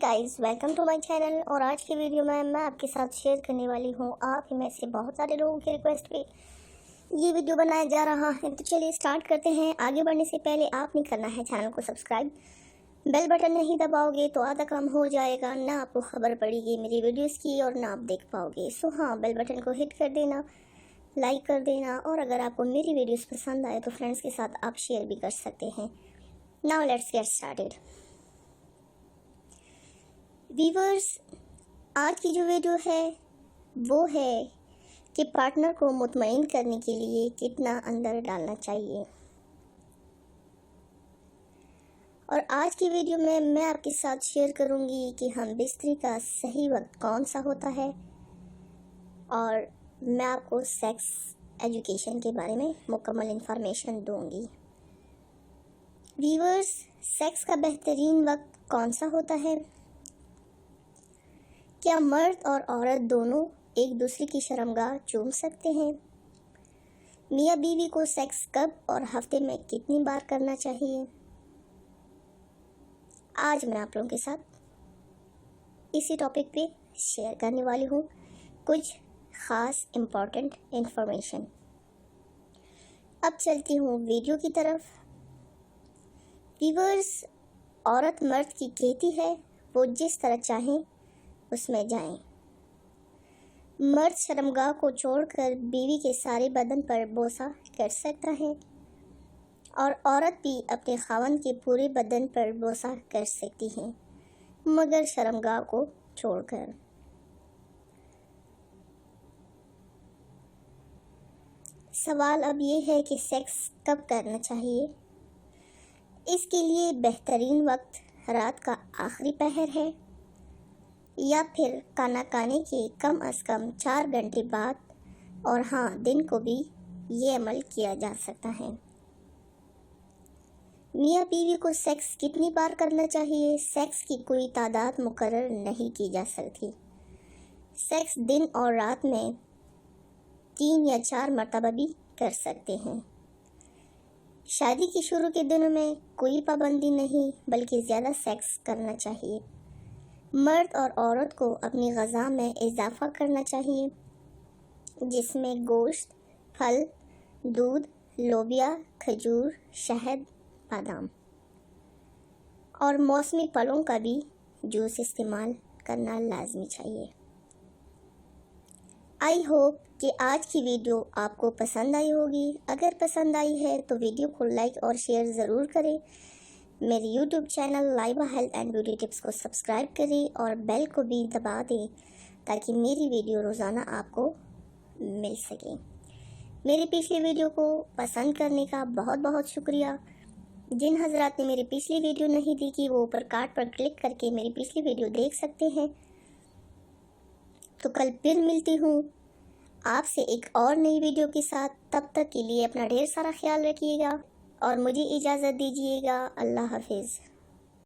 Guys, welcome to my channel. और आज की वीडियो में मैं आपके साथ शेयर करने वाली हूँ आप ही में से बहुत सारे लोगों की रिक्वेस्ट पे ये वीडियो बनाया जा रहा है। तो चलिए स्टार्ट करते हैं। आगे बढ़ने से पहले आपने करना है चैनल को सब्सक्राइब, बेल बटन नहीं दबाओगे तो आधा काम हो जाएगा, ना आपको खबर पड़ेगी मेरी वीडियोस की और ना आप देख पाओगे। सो हाँ, बेल बटन को हिट कर देना, लाइक कर देना, और अगर आपको मेरी वीडियोस पसंद आए तो फ्रेंड्स के साथ आप शेयर भी कर सकते हैं। Now let's get started. Viewers, आज की जो वीडियो है वो है कि पार्टनर को मुतमईन करने के लिए कितना अंदर डालना चाहिए। और आज की वीडियो में मैं आपके साथ शेयर करूंगी कि हम बिस्तरी का सही वक्त कौन सा होता है, और मैं आपको सेक्स एजुकेशन के बारे में मुकम्मल इंफॉर्मेशन दूंगी। व्यूअर्स, सेक्स का बेहतरीन वक्त कौन सा होता है? क्या मर्द और औरत दोनों एक दूसरे की शर्मगाह चूम सकते हैं? मियाँ बीवी को सेक्स कब और हफ्ते में कितनी बार करना चाहिए? आज मैं आप लोगों के साथ इसी टॉपिक पे शेयर करने वाली हूँ कुछ ख़ास इम्पॉर्टेंट इन्फॉर्मेशन। अब चलती हूँ वीडियो की तरफ। व्यूअर्स, औरत मर्द की कहती है वो जिस तरह चाहें उसमें जाएं। मर्द शर्मगाह को छोड़कर बीवी के सारे बदन पर बोसा कर सकता है, और औरत भी अपने खावंद के पूरे बदन पर बोसा कर सकती है, मगर शर्मगाह को छोड़कर। सवाल अब ये है कि सेक्स कब करना चाहिए। इसके लिए बेहतरीन वक्त रात का आखिरी पहर है, या फिर खाना खाने के कम अज़ कम 4 घंटे बाद, और हाँ, दिन को भी ये अमल किया जा सकता है। मियाँ बीवी को सेक्स कितनी बार करना चाहिए? सेक्स की कोई तादाद मुकर्रर नहीं की जा सकती। सेक्स दिन और रात में 3 या 4 मरतबा भी कर सकते हैं। शादी के शुरू के दिनों में कोई पाबंदी नहीं, बल्कि ज़्यादा सेक्स करना चाहिए। मर्द और औरत को अपनी ग़िज़ा में इजाफ़ा करना चाहिए, जिसमें गोश्त, फल, दूध, लोबिया, खजूर, शहद, बादाम और मौसमी फलों का भी जूस इस्तेमाल करना लाजमी चाहिए। आई होप कि आज की वीडियो आपको पसंद आई होगी। अगर पसंद आई है तो वीडियो को लाइक और शेयर ज़रूर करें। मेरे YouTube channel Laiba health and beauty tips को सब्सक्राइब करें और बेल को भी दबा दें, ताकि मेरी वीडियो रोज़ाना आपको मिल सके। मेरी पिछली वीडियो को पसंद करने का बहुत बहुत शुक्रिया। जिन हजरात ने मेरी पिछली वीडियो नहीं देखी वो ऊपर कार्ड पर क्लिक करके मेरी पिछली वीडियो देख सकते हैं। तो कल फिर मिलती हूँ आपसे एक और नई वीडियो के साथ। तब तक के लिए अपना ढेर सारा ख्याल रखिएगा और मुझे इजाज़त दीजिएगा। अल्लाह हाफिज़।